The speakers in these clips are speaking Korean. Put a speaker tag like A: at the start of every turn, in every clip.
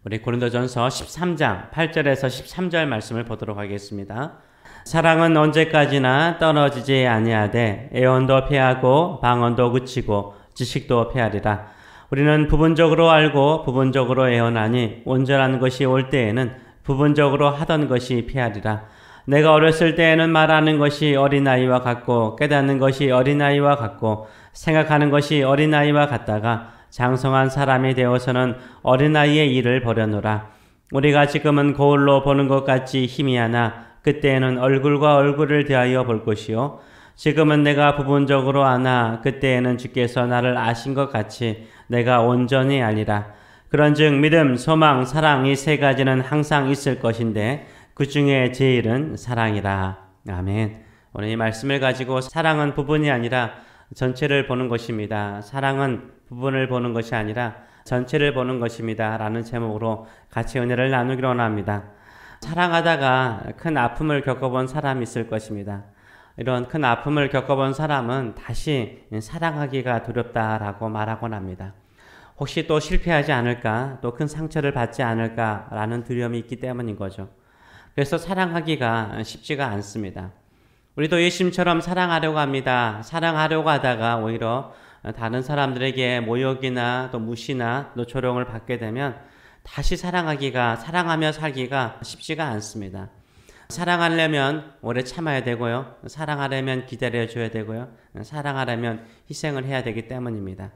A: 우리 고린도전서 13장 8절에서 13절 말씀을 보도록 하겠습니다. 사랑은 언제까지나 떨어지지 아니하되 애원도 패하고 방언도 그치고 지식도 패하리라. 우리는 부분적으로 알고 부분적으로 애원하니 온전한 것이 올 때에는 부분적으로 하던 것이 패하리라. 내가 어렸을 때에는 말하는 것이 어린아이와 같고 깨닫는 것이 어린아이와 같고 생각하는 것이 어린아이와 같다가 장성한 사람이 되어서는 어린아이의 일을 버려노라. 우리가 지금은 거울로 보는 것 같이 희미하나 그때에는 얼굴과 얼굴을 대하여 볼 것이요 지금은 내가 부분적으로 아나 그때에는 주께서 나를 아신 것 같이 내가 온전히 알리라. 그런즉 믿음, 소망, 사랑 이 세 가지는 항상 있을 것인데 그 중에 제일은 사랑이라. 아멘. 오늘 이 말씀을 가지고 사랑은 부분이 아니라 전체를 보는 것입니다. 사랑은 부분을 보는 것이 아니라 전체를 보는 것입니다. 라는 제목으로 같이 은혜를 나누기로 원합니다. 사랑하다가 큰 아픔을 겪어본 사람이 있을 것입니다. 이런 큰 아픔을 겪어본 사람은 다시 사랑하기가 두렵다라고 말하곤 합니다. 혹시 또 실패하지 않을까, 또 큰 상처를 받지 않을까라는 두려움이 있기 때문인 거죠. 그래서 사랑하기가 쉽지가 않습니다. 우리도 예수님처럼 사랑하려고 합니다. 사랑하려고 하다가 오히려 다른 사람들에게 모욕이나 또 무시나 또 조롱을 받게 되면 다시 사랑하며 살기가 쉽지가 않습니다. 사랑하려면 오래 참아야 되고요. 사랑하려면 기다려줘야 되고요. 사랑하려면 희생을 해야 되기 때문입니다.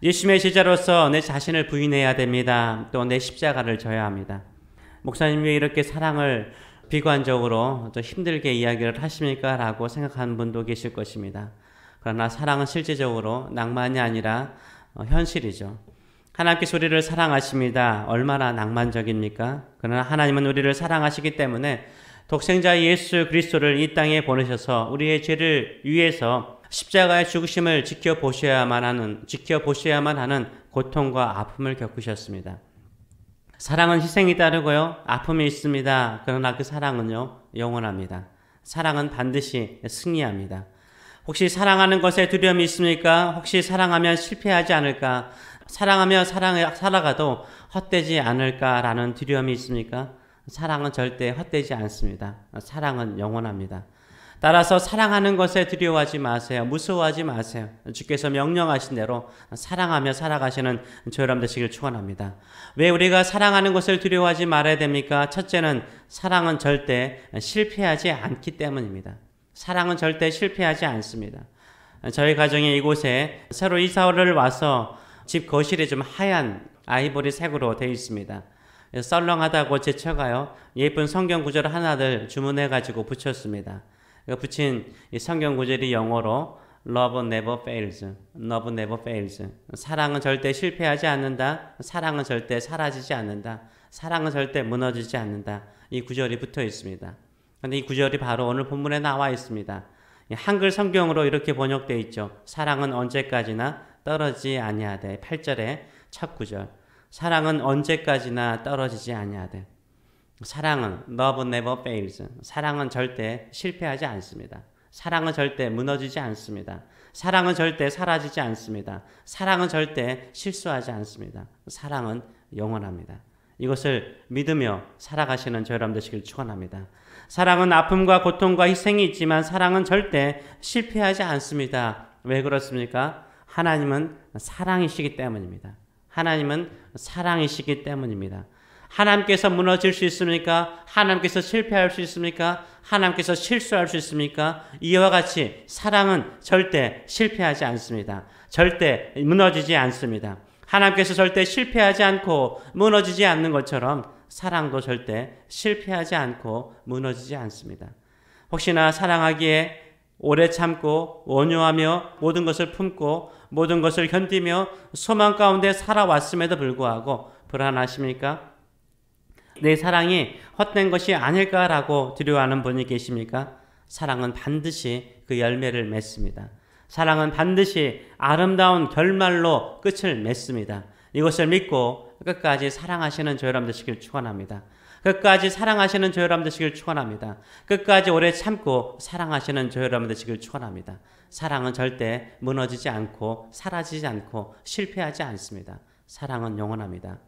A: 예수님의 제자로서 내 자신을 부인해야 됩니다. 또 내 십자가를 져야 합니다. 목사님 왜 이렇게 사랑을 비관적으로 또 힘들게 이야기를 하십니까? 라고 생각하는 분도 계실 것입니다. 그러나 사랑은 실제적으로 낭만이 아니라 현실이죠. 하나님께서 우리를 사랑하십니다. 얼마나 낭만적입니까? 그러나 하나님은 우리를 사랑하시기 때문에 독생자 예수 그리스도를 이 땅에 보내셔서 우리의 죄를 위해서 십자가의 죽으심을 지켜보셔야만 하는 고통과 아픔을 겪으셨습니다. 사랑은 희생이 따르고요. 아픔이 있습니다. 그러나 그 사랑은요. 영원합니다. 사랑은 반드시 승리합니다. 혹시 사랑하는 것에 두려움이 있습니까? 혹시 사랑하면 실패하지 않을까? 사랑하며 살아가도 헛되지 않을까라는 두려움이 있습니까? 사랑은 절대 헛되지 않습니다. 사랑은 영원합니다. 따라서 사랑하는 것에 두려워하지 마세요. 무서워하지 마세요. 주께서 명령하신 대로 사랑하며 살아가시는 저 여러분 되시길 축원합니다. 왜 우리가 사랑하는 것을 두려워하지 말아야 됩니까? 첫째는 사랑은 절대 실패하지 않기 때문입니다. 사랑은 절대 실패하지 않습니다. 저희 가정이 이곳에 새로 이사를 와서 집 거실이 좀 하얀 아이보리 색으로 되어 있습니다. 썰렁하다고 제 처가요. 예쁜 성경 구절을 하나를 주문해가지고 붙였습니다. 붙인 이 성경 구절이 영어로 Love never fails. Love never fails. 사랑은 절대 실패하지 않는다. 사랑은 절대 사라지지 않는다. 사랑은 절대 무너지지 않는다. 이 구절이 붙어 있습니다. 그런데 이 구절이 바로 오늘 본문에 나와 있습니다. 한글 성경으로 이렇게 번역되어 있죠. 사랑은 언제까지나 떨어지지 아니하되. 8절의 첫 구절. 사랑은 언제까지나 떨어지지 아니하되. 사랑은 Love never fails. 사랑은 절대 실패하지 않습니다. 사랑은 절대 무너지지 않습니다. 사랑은 절대 사라지지 않습니다. 사랑은 절대 실수하지 않습니다. 사랑은 영원합니다. 이것을 믿으며 살아가시는 저 여러분 되시길 축원합니다. 사랑은 아픔과 고통과 희생이 있지만 사랑은 절대 실패하지 않습니다. 왜 그렇습니까? 하나님은 사랑이시기 때문입니다. 하나님은 사랑이시기 때문입니다. 하나님께서 무너질 수 있습니까? 하나님께서 실패할 수 있습니까? 하나님께서 실수할 수 있습니까? 이와 같이 사랑은 절대 실패하지 않습니다. 절대 무너지지 않습니다. 하나님께서 절대 실패하지 않고 무너지지 않는 것처럼 사랑도 절대 실패하지 않고 무너지지 않습니다. 혹시나 사랑하기에 오래 참고 온유하며 모든 것을 품고 모든 것을 견디며 소망 가운데 살아왔음에도 불구하고 불안하십니까? 내 사랑이 헛된 것이 아닐까라고 두려워하는 분이 계십니까? 사랑은 반드시 그 열매를 맺습니다. 사랑은 반드시 아름다운 결말로 끝을 맺습니다. 이것을 믿고 끝까지 사랑하시는 저 여러분 되시길 축원합니다. 끝까지 사랑하시는 저 여러분 되시길 축원합니다. 끝까지 오래 참고 사랑하시는 저 여러분 되시길 축원합니다. 사랑은 절대 무너지지 않고 사라지지 않고 실패하지 않습니다. 사랑은 영원합니다.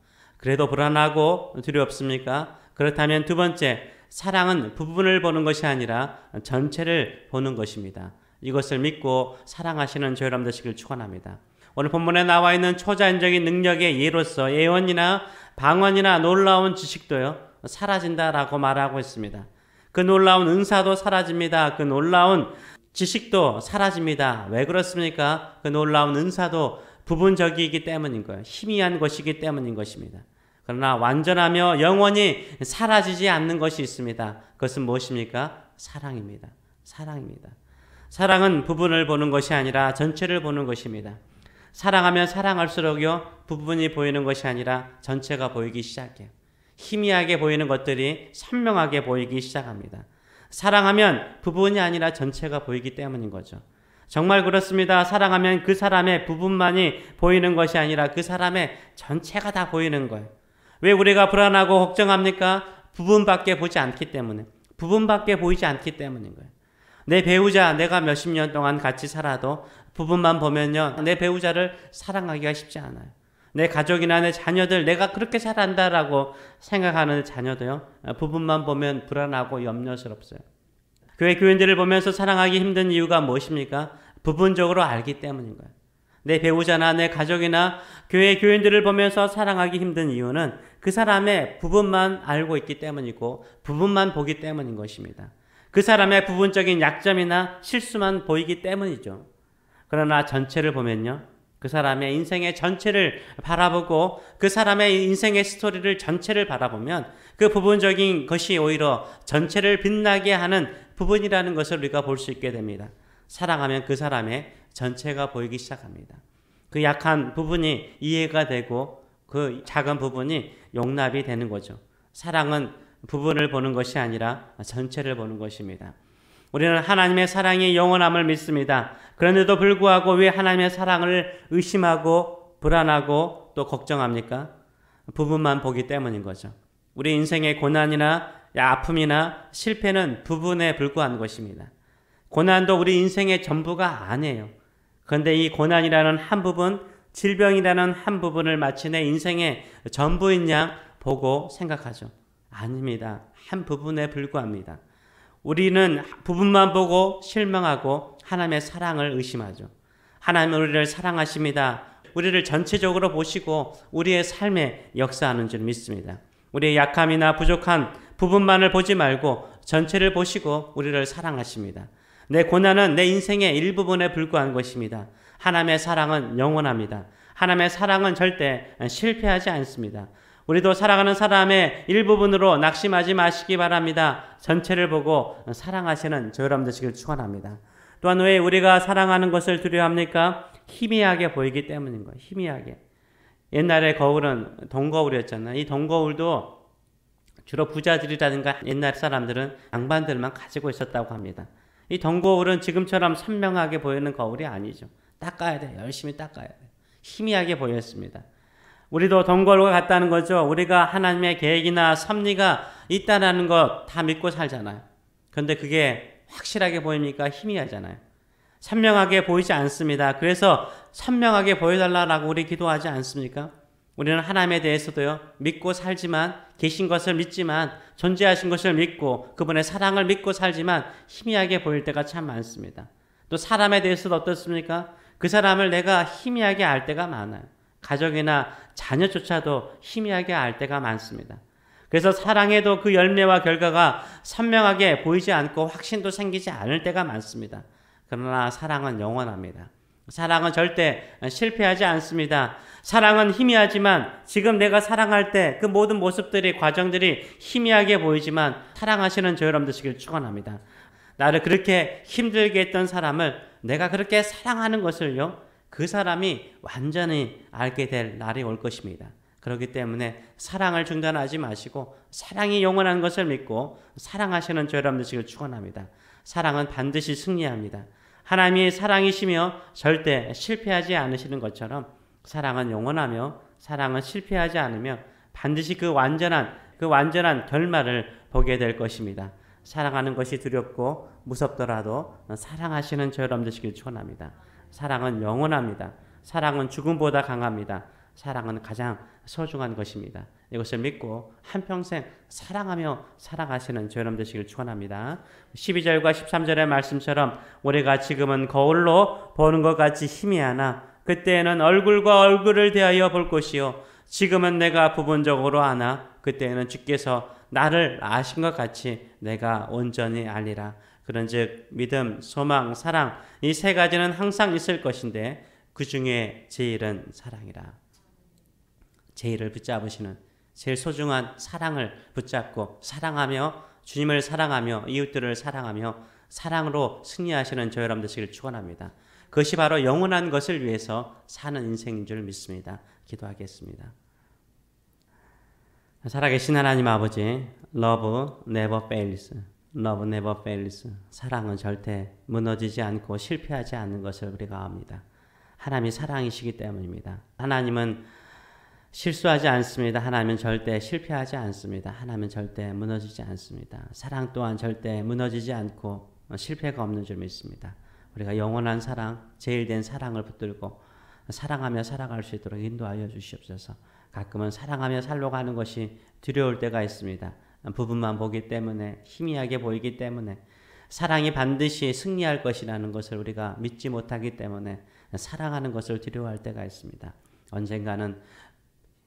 A: 그래도 불안하고 두렵습니까? 그렇다면 두 번째, 사랑은 부분을 보는 것이 아니라 전체를 보는 것입니다. 이것을 믿고 사랑하시는 저희 여러분 되시길 축원합니다. 오늘 본문에 나와 있는 초자연적인 능력의 예로서 예언이나 방언이나 놀라운 지식도요, 사라진다라고 말하고 있습니다. 그 놀라운 은사도 사라집니다. 그 놀라운 지식도 사라집니다. 왜 그렇습니까? 그 놀라운 은사도 부분적이기 때문인 거예요. 희미한 것이기 때문인 것입니다. 그러나 완전하며 영원히 사라지지 않는 것이 있습니다. 그것은 무엇입니까? 사랑입니다. 사랑입니다. 사랑은 부분을 보는 것이 아니라 전체를 보는 것입니다. 사랑하면 사랑할수록요, 부분이 보이는 것이 아니라 전체가 보이기 시작해요. 희미하게 보이는 것들이 선명하게 보이기 시작합니다. 사랑하면 부분이 아니라 전체가 보이기 때문인 거죠. 정말 그렇습니다. 사랑하면 그 사람의 부분만이 보이는 것이 아니라 그 사람의 전체가 다 보이는 거예요. 왜 우리가 불안하고 걱정합니까? 부분밖에 보지 않기 때문에. 부분밖에 보이지 않기 때문인 거예요. 내 배우자, 내가 몇십 년 동안 같이 살아도 부분만 보면요, 내 배우자를 사랑하기가 쉽지 않아요. 내 가족이나 내 자녀들, 내가 그렇게 살아간다라고 생각하는 자녀도요, 부분만 보면 불안하고 염려스럽어요. 교회 교인들을 보면서 사랑하기 힘든 이유가 무엇입니까? 부분적으로 알기 때문인 거예요. 내 배우자나 내 가족이나 교회 교인들을 보면서 사랑하기 힘든 이유는 그 사람의 부분만 알고 있기 때문이고 부분만 보기 때문인 것입니다. 그 사람의 부분적인 약점이나 실수만 보이기 때문이죠. 그러나 전체를 보면요, 그 사람의 인생의 전체를 바라보고 그 사람의 인생의 스토리를 전체를 바라보면 그 부분적인 것이 오히려 전체를 빛나게 하는 부분이라는 것을 우리가 볼 수 있게 됩니다. 사랑하면 그 사람의 전체가 보이기 시작합니다. 그 약한 부분이 이해가 되고 그 작은 부분이 용납이 되는 거죠. 사랑은 부분을 보는 것이 아니라 전체를 보는 것입니다. 우리는 하나님의 사랑이 영원함을 믿습니다. 그런데도 불구하고 왜 하나님의 사랑을 의심하고 불안하고 또 걱정합니까? 부분만 보기 때문인 거죠. 우리 인생의 고난이나 아픔이나 실패는 부분에 불과한 것입니다. 고난도 우리 인생의 전부가 아니에요. 그런데 이 고난이라는 한 부분, 질병이라는 한 부분을 마치 내 인생의 전부인 양 보고 생각하죠. 아닙니다. 한 부분에 불과합니다. 우리는 부분만 보고 실망하고 하나님의 사랑을 의심하죠. 하나님은 우리를 사랑하십니다. 우리를 전체적으로 보시고 우리의 삶에 역사하는 줄 믿습니다. 우리의 약함이나 부족한 부분만을 보지 말고 전체를 보시고 우리를 사랑하십니다. 내 고난은 내 인생의 일부분에 불과한 것입니다. 하나님의 사랑은 영원합니다. 하나님의 사랑은 절대 실패하지 않습니다. 우리도 사랑하는 사람의 일부분으로 낙심하지 마시기 바랍니다. 전체를 보고 사랑하시는 저 여러분 되시길 축원합니다. 또한 왜 우리가 사랑하는 것을 두려워합니까? 희미하게 보이기 때문인 거예요. 희미하게. 옛날에 거울은 동거울이었잖아요. 이 동거울도 주로 부자들이라든가 옛날 사람들은 양반들만 가지고 있었다고 합니다. 이 동거울은 지금처럼 선명하게 보이는 거울이 아니죠. 닦아야 돼요. 열심히 닦아야 돼요. 희미하게 보였습니다. 우리도 동거울과 같다는 거죠. 우리가 하나님의 계획이나 섭리가 있다는 것 다 믿고 살잖아요. 그런데 그게 확실하게 보입니까? 희미하잖아요. 선명하게 보이지 않습니다. 그래서 선명하게 보여달라고 우리 기도하지 않습니까? 우리는 하나님에 대해서도요, 믿고 살지만, 계신 것을 믿지만, 존재하신 것을 믿고, 그분의 사랑을 믿고 살지만, 희미하게 보일 때가 참 많습니다. 또 사람에 대해서도 어떻습니까? 그 사람을 내가 희미하게 알 때가 많아요. 가족이나 자녀조차도 희미하게 알 때가 많습니다. 그래서 사랑에도 그 열매와 결과가 선명하게 보이지 않고 확신도 생기지 않을 때가 많습니다. 그러나 사랑은 영원합니다. 사랑은 절대 실패하지 않습니다. 사랑은 희미하지만 지금 내가 사랑할 때 그 모든 모습들이 과정들이 희미하게 보이지만 사랑하시는 저 여러분 되시길 축원합니다. 나를 그렇게 힘들게 했던 사람을 내가 그렇게 사랑하는 것을요, 그 사람이 완전히 알게 될 날이 올 것입니다. 그렇기 때문에 사랑을 중단하지 마시고 사랑이 영원한 것을 믿고 사랑하시는 저 여러분 되시길 축원합니다. 사랑은 반드시 승리합니다. 하나님이 사랑이시며 절대 실패하지 않으시는 것처럼 사랑은 영원하며 사랑은 실패하지 않으며 반드시 그 완전한 결말을 보게 될 것입니다. 사랑하는 것이 두렵고 무섭더라도 사랑하시는 저 여러분 되시길 축원합니다. 사랑은 영원합니다. 사랑은 죽음보다 강합니다. 사랑은 가장 소중한 것입니다. 이것을 믿고 한평생 사랑하며 살아가시는 저 여러분 되시길 축원합니다. 12절과 13절의 말씀처럼 우리가 지금은 거울로 보는 것 같이 희미하나 그때에는 얼굴과 얼굴을 대하여 볼 것이요 지금은 내가 부분적으로 아나 그때에는 주께서 나를 아신 것 같이 내가 온전히 알리라. 그런즉 믿음, 소망, 사랑 이 세 가지는 항상 있을 것인데 그 중에 제일은 사랑이라. 제일을 붙잡으시는 제일 소중한 사랑을 붙잡고 사랑하며 주님을 사랑하며 이웃들을 사랑하며 사랑으로 승리하시는 저 여러분 되시길 축원합니다. 그것이 바로 영원한 것을 위해서 사는 인생인 줄 믿습니다. 기도하겠습니다. 살아계신 하나님 아버지, Love never fails. Love never fails. 사랑은 절대 무너지지 않고 실패하지 않는 것을 우리가 압니다. 하나님이 사랑이시기 때문입니다. 하나님은 실수하지 않습니다. 하나님은 절대 실패하지 않습니다. 하나님은 절대 무너지지 않습니다. 사랑 또한 절대 무너지지 않고 실패가 없는 줄 믿습니다. 우리가 영원한 사랑, 제일된 사랑을 붙들고 사랑하며 살아갈 수 있도록 인도하여 주시옵소서. 가끔은 사랑하며 살려가는 것이 두려울 때가 있습니다. 부분만 보기 때문에 희미하게 보이기 때문에 사랑이 반드시 승리할 것이라는 것을 우리가 믿지 못하기 때문에 사랑하는 것을 두려워할 때가 있습니다. 언젠가는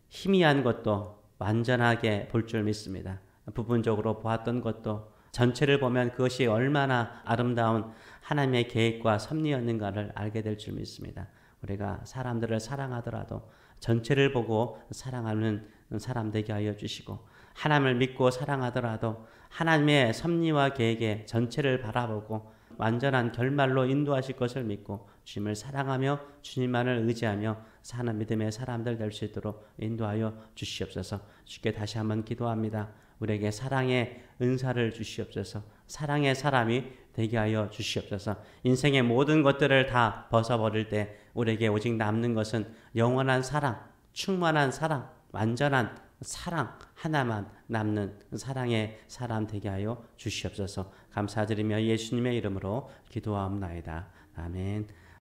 A: 희미한 것도 완전하게 볼 줄 믿습니다. 부분적으로 보았던 것도 전체를 보면 그것이 얼마나 아름다운 하나님의 계획과 섭리였는가를 알게 될 줄 믿습니다. 우리가 사람들을 사랑하더라도 전체를 보고 사랑하는 사람 되게 하여 주시고 하나님을 믿고 사랑하더라도 하나님의 섭리와 계획의 전체를 바라보고 완전한 결말로 인도하실 것을 믿고 주님을 사랑하며 주님만을 의지하며 사는 믿음의 사람들 될 수 있도록 인도하여 주시옵소서. 주께 다시 한번 기도합니다. 우리에게 사랑의 은사를 주시옵소서. 사랑의 사람이 되게 하여 주시옵소서. 인생의 모든 것들을 다 벗어버릴 때 우리에게 오직 남는 것은 영원한 사랑, 충만한 사랑, 완전한 사랑 하나만 남는 사랑의 사람 되게 하여 주시옵소서. 감사드리며 예수님의 이름으로 기도하옵나이다. 아멘.